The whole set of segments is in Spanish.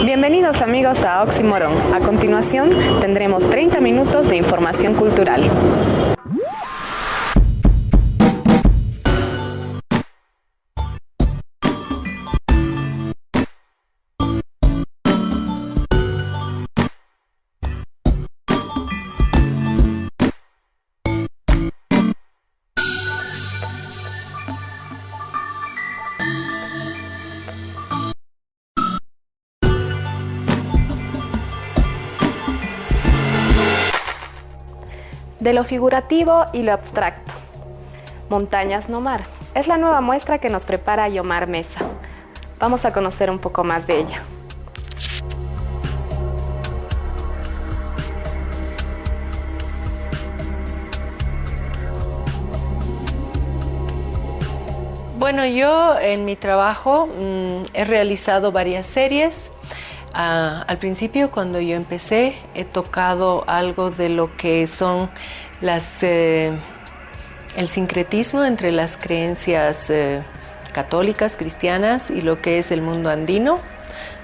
Bienvenidos amigos a Oxímoron. A continuación tendremos 30 minutos de información cultural. De lo figurativo y lo abstracto. Montañas no mar. Es la nueva muestra que nos prepara Yomar Mesa. Vamos a conocer un poco más de ella. Bueno, yo en mi trabajo he realizado varias series. Al principio, cuando yo empecé, he tocado algo de lo que son el sincretismo entre las creencias católicas, cristianas y lo que es el mundo andino.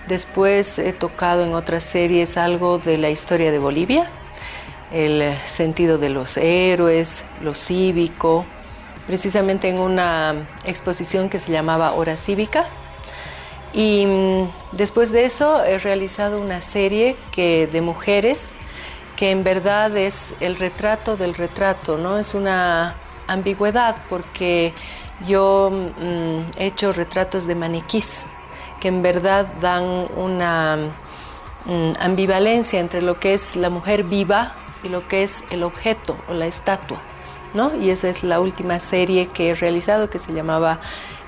Después he tocado en otras series algo de la historia de Bolivia, el sentido de los héroes, lo cívico, precisamente en una exposición que se llamaba Hora Cívica. Y después de eso he realizado una serie de mujeres que en verdad es el retrato del retrato, ¿no? Es una ambigüedad porque yo he hecho retratos de maniquís que en verdad dan una ambivalencia entre lo que es la mujer viva y lo que es el objeto o la estatua, ¿no? Y esa es la última serie que he realizado, que se llamaba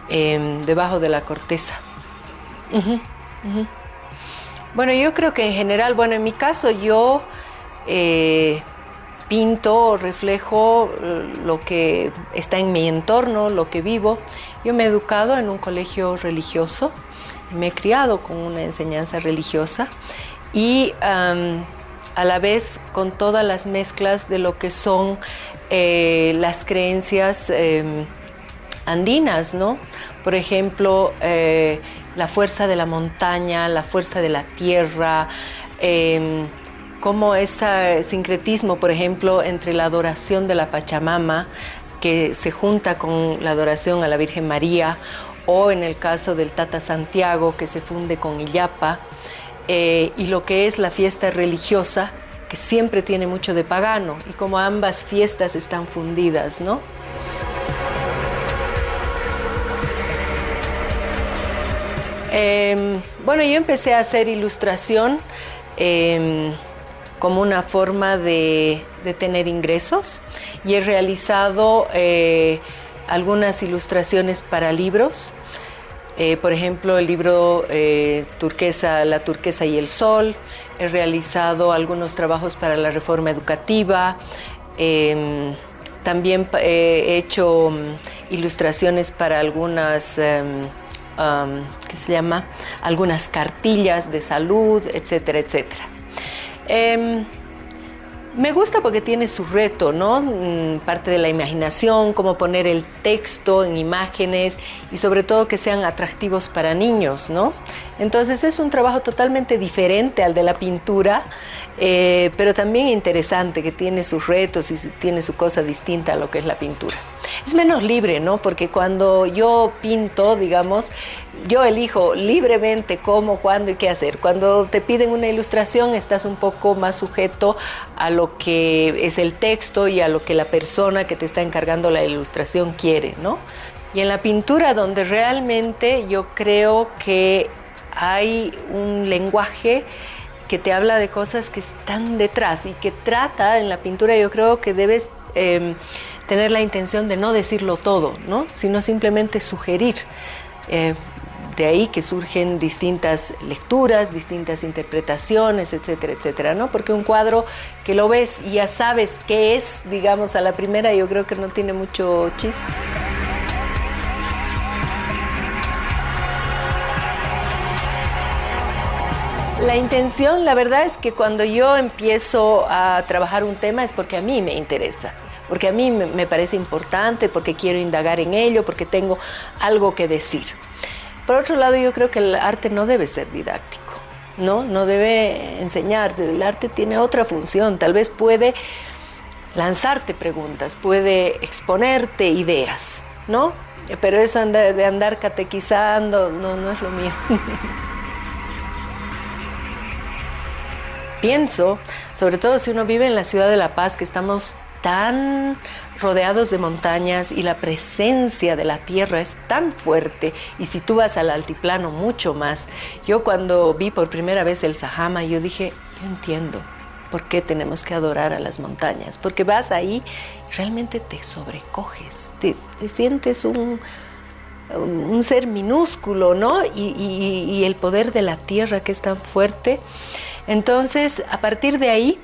Debajo de la corteza. Bueno, yo creo que en general, bueno, en mi caso yo pinto o reflejo lo que está en mi entorno, lo que vivo. Yo me he educado en un colegio religioso, me he criado con una enseñanza religiosa y a la vez con todas las mezclas de lo que son las creencias andinas, ¿no? Por ejemplo, la fuerza de la montaña, la fuerza de la tierra, como ese sincretismo, por ejemplo, entre la adoración de la Pachamama, que se junta con la adoración a la Virgen María, o en el caso del Tata Santiago, que se funde con Illapa, y lo que es la fiesta religiosa, que siempre tiene mucho de pagano, y como ambas fiestas están fundidas, ¿no? Bueno, yo empecé a hacer ilustración como una forma de tener ingresos y he realizado algunas ilustraciones para libros. Por ejemplo, el libro La turquesa y el sol. He realizado algunos trabajos para la reforma educativa. También he hecho ilustraciones para algunas algunas cartillas de salud, etcétera, etcétera. Me gusta porque tiene su reto, ¿no? Parte de la imaginación, cómo poner el texto en imágenes y sobre todo que sean atractivos para niños, ¿no? Entonces es un trabajo totalmente diferente al de la pintura, pero también interesante, que tiene sus retos y tiene su cosa distinta a lo que es la pintura. Es menos libre, ¿no? Porque cuando yo pinto, digamos, yo elijo libremente cómo, cuándo y qué hacer. Cuando te piden una ilustración, estás un poco más sujeto a lo que es el texto y a lo que la persona que te está encargando la ilustración quiere, ¿no? Y en la pintura, donde realmente yo creo que hay un lenguaje que te habla de cosas que están detrás y que trata, en la pintura yo creo que debes tener la intención de no decirlo todo, ¿no? Sino simplemente sugerir. De ahí que surgen distintas lecturas, distintas interpretaciones, etcétera, etcétera, ¿no? Porque un cuadro que lo ves y ya sabes qué es, digamos, a la primera, yo creo que no tiene mucho chiste. La intención, la verdad es que cuando yo empiezo a trabajar un tema es porque a mí me interesa, porque a mí me parece importante, porque quiero indagar en ello, porque tengo algo que decir. Por otro lado, yo creo que el arte no debe ser didáctico. ¿no? No debe enseñarte. El arte tiene otra función, tal vez puede lanzarte preguntas, puede exponerte ideas, ¿no? Pero eso de andar catequizando, no es lo mío. Pienso, sobre todo si uno vive en la ciudad de La Paz, que estamos tan rodeados de montañas y la presencia de la tierra es tan fuerte, y si tú vas al altiplano mucho más. Yo cuando vi por primera vez el Sajama, yo dije, yo entiendo por qué tenemos que adorar a las montañas, porque vas ahí y realmente te sobrecoges, te sientes un ser minúsculo, ¿no? Y el poder de la tierra que es tan fuerte. Entonces, a partir de ahí,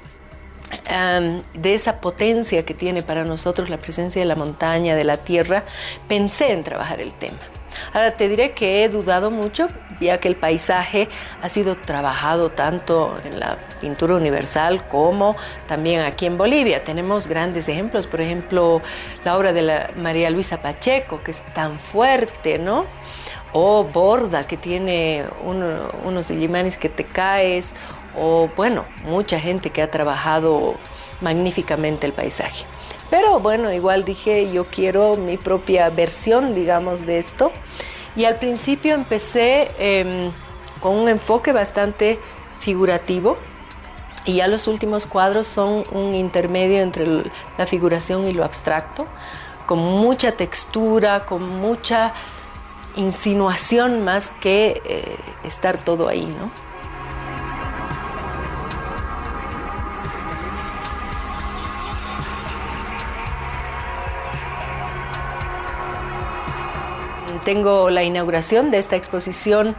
de esa potencia que tiene para nosotros la presencia de la montaña, de la tierra, pensé en trabajar el tema. Ahora te diré que he dudado mucho, ya que el paisaje ha sido trabajado tanto en la pintura universal como también aquí en Bolivia. Tenemos grandes ejemplos, por ejemplo, la obra de la María Luisa Pacheco, que es tan fuerte, ¿no? O Borda, que tiene unos illimanis que te caes, o bueno, mucha gente que ha trabajado magníficamente el paisaje. Pero bueno, igual dije, yo quiero mi propia versión, digamos, de esto. Y al principio empecé con un enfoque bastante figurativo, y ya los últimos cuadros son un intermedio entre la figuración y lo abstracto, con mucha textura, con mucha insinuación más que estar todo ahí, ¿no? Tengo la inauguración de esta exposición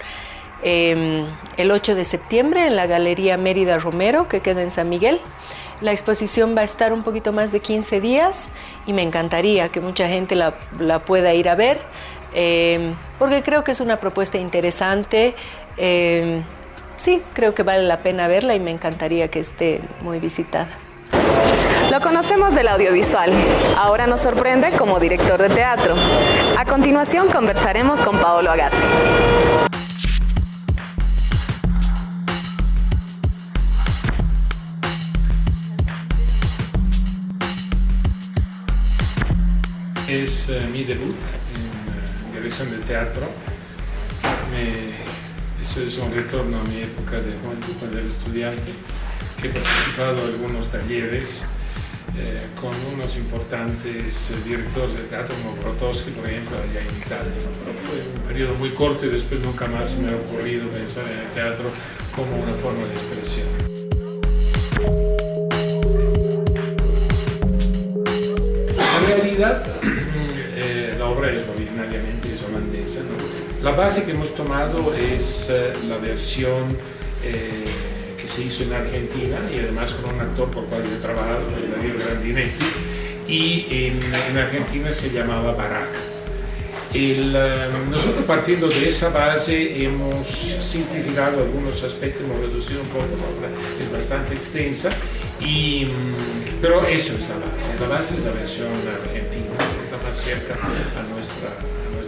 el 8 de septiembre en la Galería Mérida Romero, que queda en San Miguel. La exposición va a estar un poquito más de 15 días y me encantaría que mucha gente la pueda ir a ver, porque creo que es una propuesta interesante. Sí, creo que vale la pena verla y me encantaría que esté muy visitada. Lo conocemos del audiovisual, ahora nos sorprende como director de teatro. A continuación conversaremos con Paolo Agassi. Es mi debut en dirección de teatro. Eso es un retorno a mi época de juventud cuando era estudiante, que he participado en algunos talleres con unos importantes directores de teatro como Grotowski, por ejemplo, allá en Italia. Pero fue un periodo muy corto y después nunca más se me ha ocurrido pensar en el teatro como una forma de expresión. En realidad, la obra es originariamente holandesa, ¿no? La base que hemos tomado es la versión que se hizo en Argentina, y además con un actor por cual yo he trabajado, Darío Grandinetti, y en Argentina se llamaba Baraka. Nosotros, partiendo de esa base, hemos simplificado algunos aspectos, hemos reducido un poco, es bastante extensa, pero eso es la base es la versión argentina, que está más cerca a nuestra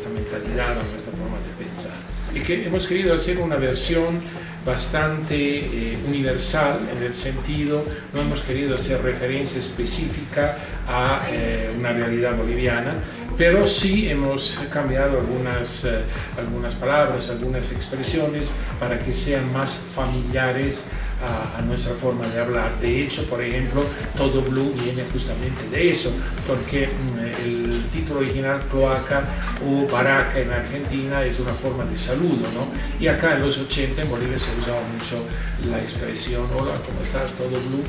mentalidad, a nuestra forma de pensar. Y que hemos querido hacer una versión bastante universal, en el sentido, no hemos querido hacer referencia específica a una realidad boliviana, pero sí hemos cambiado algunas palabras, algunas expresiones para que sean más familiares a nuestra forma de hablar. De hecho, por ejemplo, Todo Blue viene justamente de eso, porque el título original, Cloaca o Baraka en Argentina, es una forma de saludo, ¿no? Y acá en los 80 en Bolivia se usaba mucho la expresión, hola, ¿cómo estás? Todo Blue.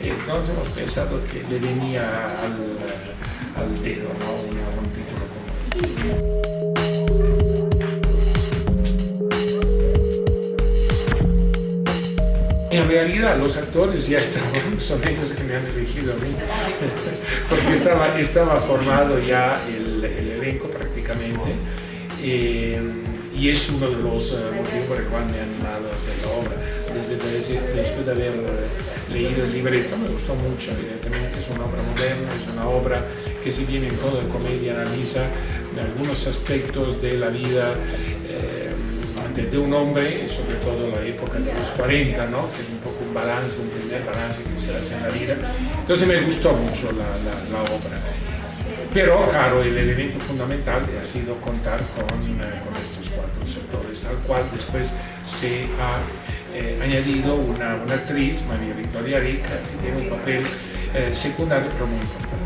Entonces hemos pensado que le venía al dedo, ¿no? Un título como este. En realidad los actores ya son ellos que me han elegido a mí, porque estaba formado ya el elenco prácticamente, y es uno de los motivos por el cual me han animado a hacer la obra. Después de haber leído el libreto, me gustó mucho, evidentemente es una obra moderna, es una obra que, si bien en todo de comedia analiza algunos aspectos de la vida de un hombre, sobre todo en la época de los 40, ¿no? Que es un poco un balance, un primer balance que se hace en la vida. Entonces me gustó mucho la obra. Pero, claro, el elemento fundamental ha sido contar con estos 4 sectores, al cual después se ha añadido una actriz, María Victoria Rica, que tiene un papel secundario pero muy importante.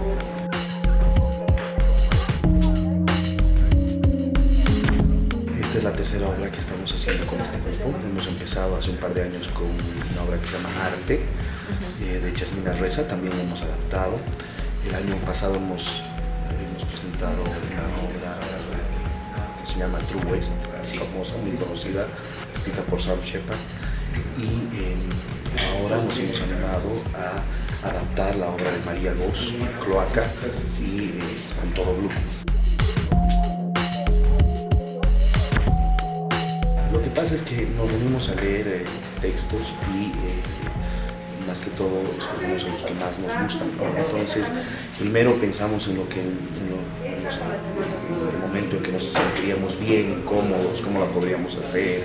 Esta es la tercera obra que estamos haciendo con este grupo. Hemos empezado hace un par de años con una obra que se llama Arte, de Yasmina Reza, también la hemos adaptado. El año pasado hemos presentado una obra que se llama True West, famosa, muy conocida, escrita por Sam Shepard. Y ahora nos hemos animado a adaptar la obra de María Goss, Cloaca, y con todo Blue. Lo que pasa es que nos venimos a leer textos y más que todo escogemos a los que más nos gustan, ¿no? Entonces, primero pensamos en el momento en que nos sentiríamos bien, cómodos, cómo la podríamos hacer,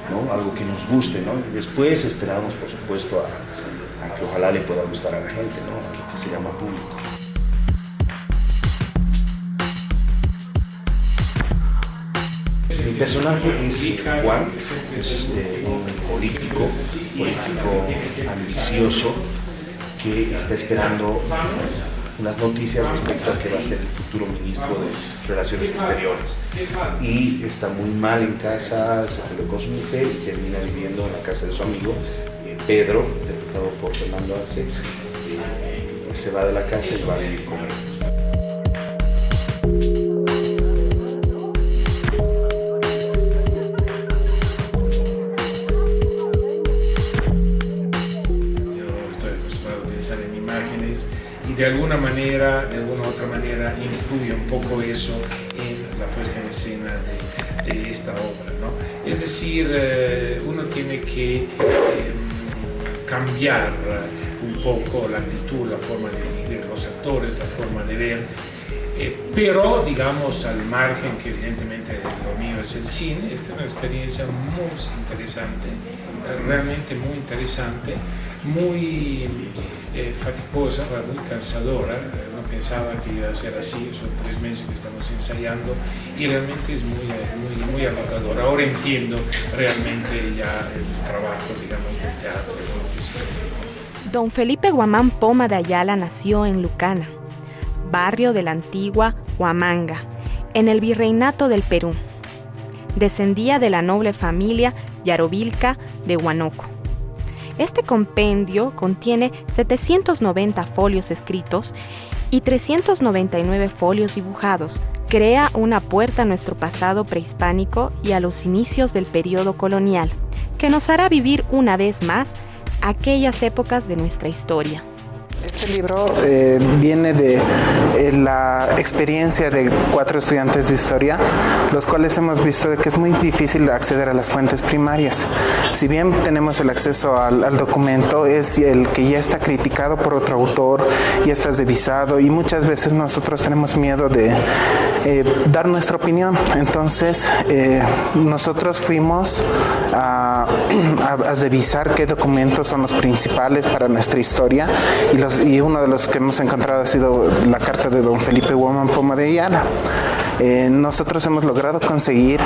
¿no? Algo que nos guste, ¿no? Y después esperamos, por supuesto, a que ojalá le pueda gustar a la gente, ¿no? A lo que se llama público. Mi personaje es Juan, es un político ambicioso que está esperando unas noticias respecto a que va a ser el futuro ministro de Relaciones Exteriores. Y está muy mal en casa, se peleó con su mujer y termina viviendo en la casa de su amigo, Pedro, interpretado por Fernando Arce. Se va de la casa y va a vivir con él. De alguna otra manera, influye un poco eso en la puesta en escena de esta obra, ¿no? Es decir, uno tiene que cambiar un poco la actitud, la forma de los actores, la forma de ver, pero digamos al margen que evidentemente lo mío es el cine. Esta es una experiencia muy interesante, realmente muy interesante, muy fatigosa, muy cansadora. No pensaba que iba a ser así, son 3 meses que estamos ensayando y realmente es muy agotador. Ahora entiendo realmente ya el trabajo, digamos, del teatro, de lo que sea. Don Felipe Guamán Poma de Ayala nació en Lucana, barrio de la antigua Huamanga, en el Virreinato del Perú. Descendía de la noble familia Yarovilca de Huánuco. Este compendio contiene 790 folios escritos y 399 folios dibujados. Crea una puerta a nuestro pasado prehispánico y a los inicios del periodo colonial, que nos hará vivir una vez más aquellas épocas de nuestra historia. Este libro viene de la experiencia de 4 estudiantes de historia, los cuales hemos visto de que es muy difícil acceder a las fuentes primarias. Si bien tenemos el acceso al documento, es el que ya está criticado por otro autor, ya está revisado y muchas veces nosotros tenemos miedo de dar nuestra opinión. Entonces nosotros fuimos a revisar qué documentos son los principales para nuestra historia y uno de los que hemos encontrado ha sido la carta de don Felipe Guamán Poma de Ayala. Nosotros hemos logrado conseguir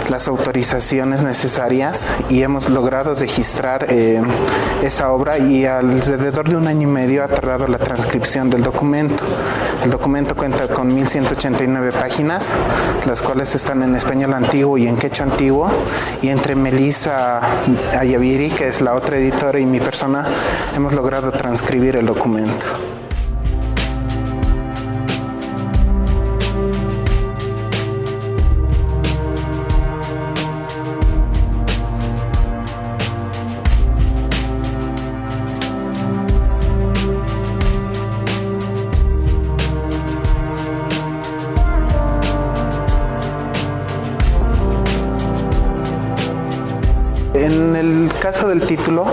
las autorizaciones necesarias y hemos logrado registrar esta obra, y alrededor de 1 año y medio ha tardado la transcripción del documento. El documento cuenta con 1189 páginas, las cuales están en español antiguo y en quechua antiguo, y entre Melissa Ayaviri, que es la otra editora, y mi persona hemos logrado transcribir el documento. En el caso del título,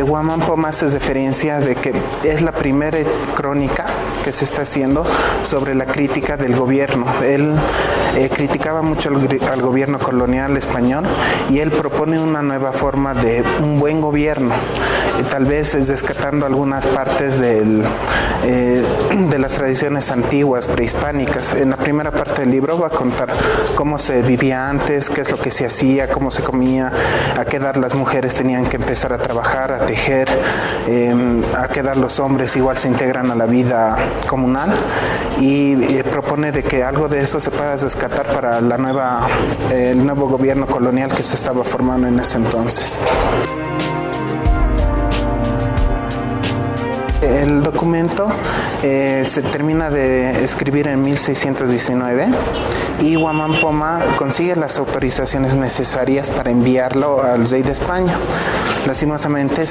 Guamán Poma hace referencia de que es la primera crónica que se está haciendo sobre la crítica del gobierno. Él criticaba mucho al gobierno colonial español y él propone una nueva forma de un buen gobierno, tal vez rescatando algunas partes de las tradiciones antiguas, prehispánicas. En la primera parte del libro va a contar cómo se vivía antes, qué es lo que se hacía, cómo se comía, a qué edad las mujeres tenían que empezar a trabajar, a tejer, a qué edad los hombres igual se integran a la vida comunal, y propone de que algo de eso se pueda rescatar para el nuevo gobierno colonial que se estaba formando en ese entonces. El documento se termina de escribir en 1619 y Guamán Poma consigue las autorizaciones necesarias para enviarlo al rey de España. Lastimosamente,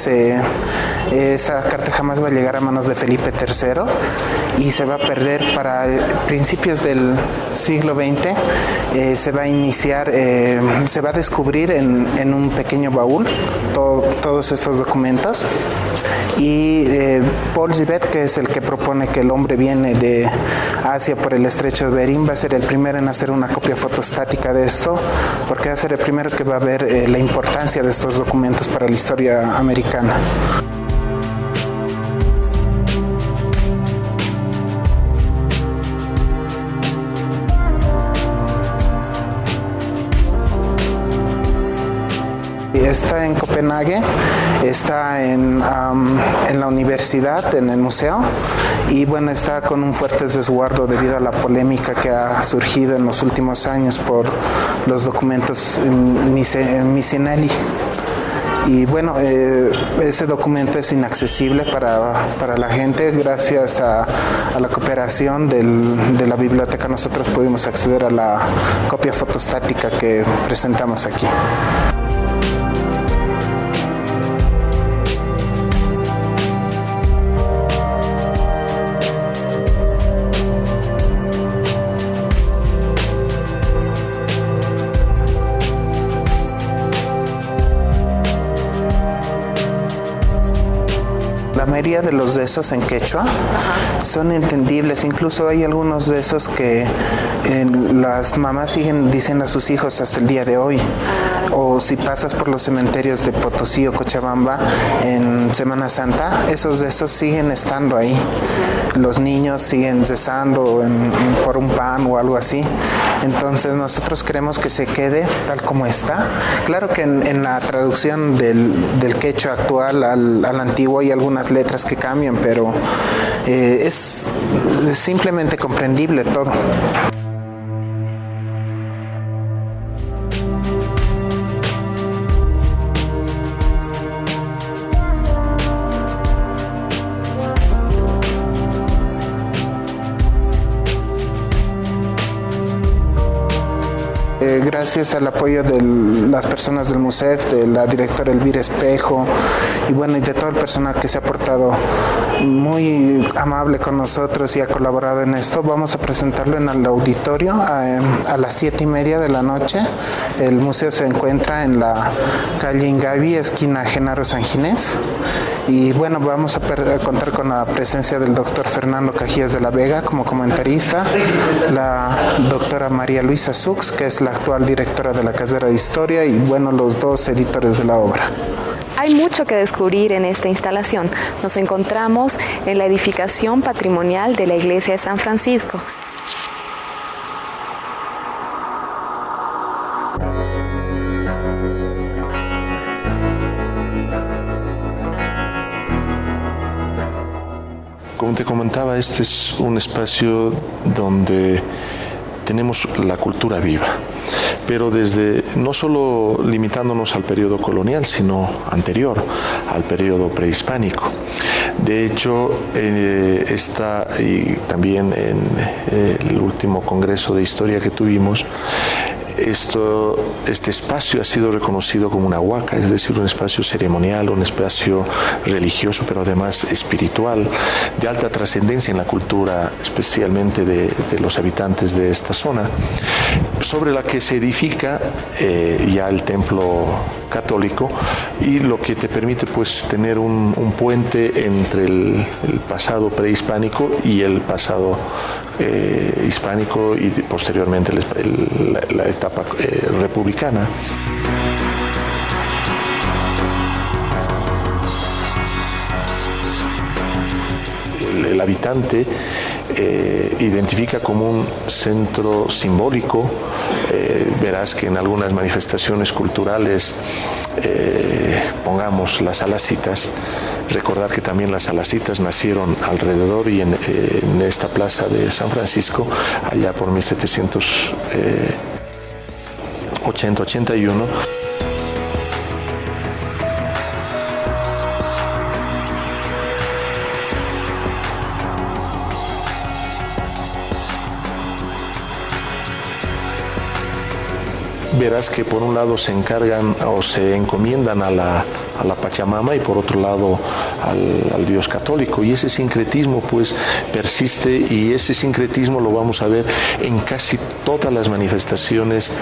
esta carta jamás va a llegar a manos de Felipe III y se va a perder para principios del siglo XX. Se va a iniciar, se va a descubrir en un pequeño baúl todos estos documentos. Y Paul Gibet, que es el que propone que el hombre viene de Asia por el estrecho de Bering, va a ser el primero en hacer una copia fotostática de esto, porque va a ser el primero que va a ver la importancia de estos documentos para la historia americana. Está en Copenhague, está en la universidad, en el museo, y bueno, está con un fuerte resguardo debido a la polémica que ha surgido en los últimos años por los documentos Misinelli. Y bueno, ese documento es inaccesible para la gente. Gracias a la cooperación de la biblioteca nosotros pudimos acceder a la copia fotostática que presentamos aquí. La mayoría de los rezos en quechua son entendibles, incluso hay algunos rezos que las mamás siguen diciendo a sus hijos hasta el día de hoy. O si pasas por los cementerios de Potosí o Cochabamba en Semana Santa, esos rezos siguen estando ahí. Los niños siguen rezando por un pan o algo así. Entonces nosotros queremos que se quede tal como está. Claro que en la traducción del quechua actual al antiguo hay algunas letras que cambian, pero es simplemente comprendible todo. Gracias al apoyo de las personas del MUSEF, de la directora Elvira Espejo y bueno, y de todo el personal que se ha portado muy amable con nosotros y ha colaborado en esto, vamos a presentarlo en el auditorio a las 7:30 de la noche. El museo se encuentra en la calle Ingavi, esquina Genaro San Ginés. Y bueno, vamos a contar con la presencia del doctor Fernando Cajías de la Vega como comentarista, la doctora María Luisa Sux, que es la actual directora de la Cátedra de Historia, y bueno, los dos editores de la obra. Hay mucho que descubrir en esta instalación. Nos encontramos en la edificación patrimonial de la Iglesia de San Francisco. Como te comentaba, este es un espacio donde tenemos la cultura viva, pero no solo limitándonos al periodo colonial, sino anterior al periodo prehispánico. De hecho, y también en el último congreso de historia que tuvimos, este espacio ha sido reconocido como una huaca, es decir, un espacio ceremonial, un espacio religioso, pero además espiritual, de alta trascendencia en la cultura, especialmente de los habitantes de esta zona, sobre la que se edifica ya el templo católico, y lo que te permite pues tener un puente entre el pasado prehispánico y el pasado hispánico y posteriormente la etapa republicana. El habitante identifica como un centro simbólico. Verás que en algunas manifestaciones culturales pongamos las salacitas. Recordar que también las salacitas nacieron alrededor y en esta plaza de San Francisco, allá por 1780-81. Verás que por un lado se encargan o se encomiendan a la Pachamama y por otro lado al Dios católico, y ese sincretismo pues persiste, y ese sincretismo lo vamos a ver en casi todas las manifestaciones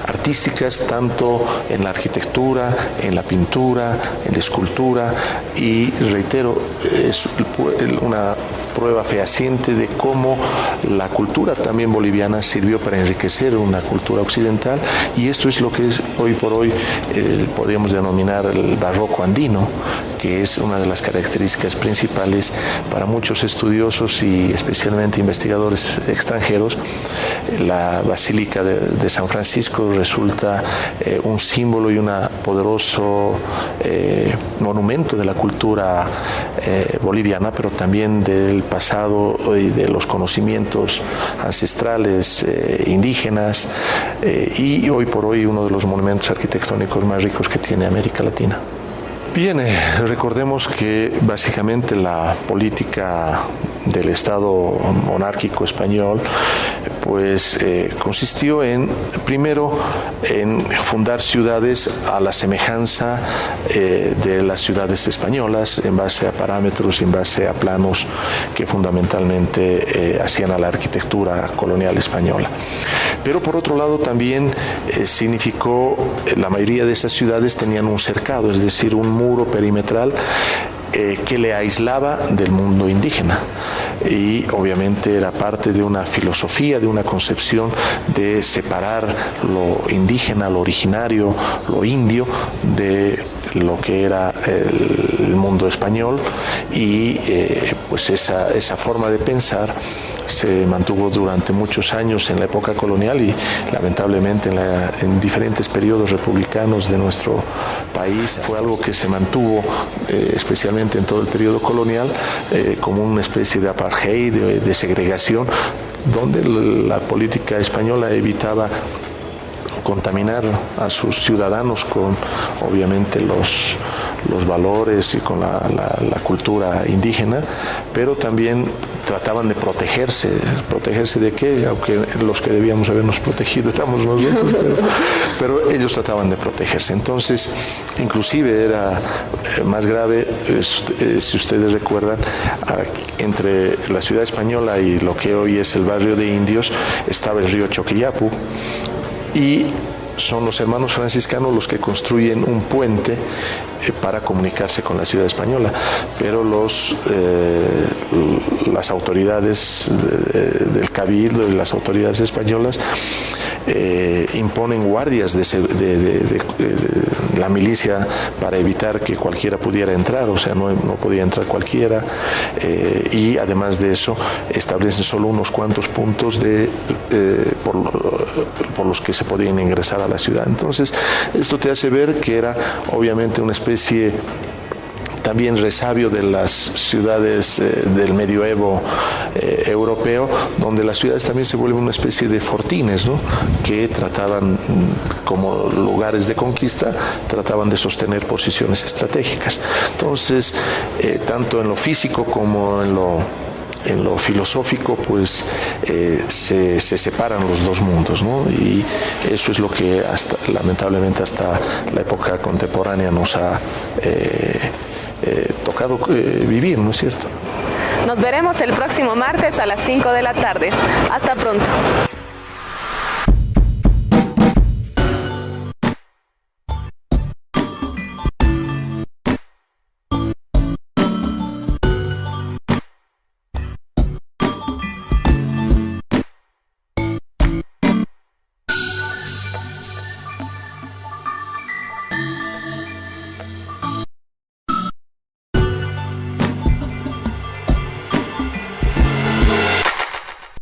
artísticas, tanto en la arquitectura, en la pintura, en la escultura, y reitero, es una prueba fehaciente de cómo la cultura también boliviana sirvió para enriquecer una cultura occidental, y esto es lo que es hoy por hoy podríamos denominar el barroco andino, que es una de las características principales para muchos estudiosos y especialmente investigadores extranjeros. La Basílica de San Francisco resulta un símbolo y un poderoso monumento de la cultura boliviana, pero también del pasado y de los conocimientos ancestrales indígenas, y hoy por hoy uno de los monumentos arquitectónicos más ricos que tiene América Latina. Bien, recordemos que básicamente la política del Estado monárquico español pues consistió primero en fundar ciudades a la semejanza de las ciudades españolas, en base a parámetros, en base a planos que fundamentalmente hacían a la arquitectura colonial española. Pero por otro lado también significó, la mayoría de esas ciudades tenían un cercado, es decir, un muro perimetral que le aislaba del mundo indígena, y obviamente era parte de una filosofía, de una concepción de separar lo indígena, lo originario, lo indio de lo que era el mundo español, y pues esa forma de pensar se mantuvo durante muchos años en la época colonial y lamentablemente en diferentes periodos republicanos de nuestro país. Fue algo que se mantuvo especialmente en todo el periodo colonial como una especie de apartheid, de segregación, donde la política española evitaba contaminar a sus ciudadanos con obviamente los valores y con la cultura indígena, pero también trataban de protegerse de qué, aunque los que debíamos habernos protegido éramos nosotros, pero ellos trataban de protegerse. Entonces, inclusive era más grave, si ustedes recuerdan, entre la ciudad española y lo que hoy es el barrio de indios estaba el río Choquillapu, y son los hermanos franciscanos los que construyen un puente para comunicarse con la ciudad española, pero las autoridades del Cabildo y las autoridades españolas imponen guardias de la milicia para evitar que cualquiera pudiera entrar, o sea, no podía entrar cualquiera, y además de eso establecen solo unos cuantos puntos por los que se podían ingresar a la ciudad. Entonces, esto te hace ver que era obviamente una especie también resabio de las ciudades del medioevo europeo, donde las ciudades también se vuelven una especie de fortines, ¿no?, que trataban, como lugares de conquista, trataban de sostener posiciones estratégicas. Entonces, tanto en lo físico como en lo filosófico, pues se separan los dos mundos, ¿no? Y eso es lo que lamentablemente hasta la época contemporánea nos ha tocado vivir, ¿no es cierto? Nos veremos el próximo martes a las 5 de la tarde. Hasta pronto.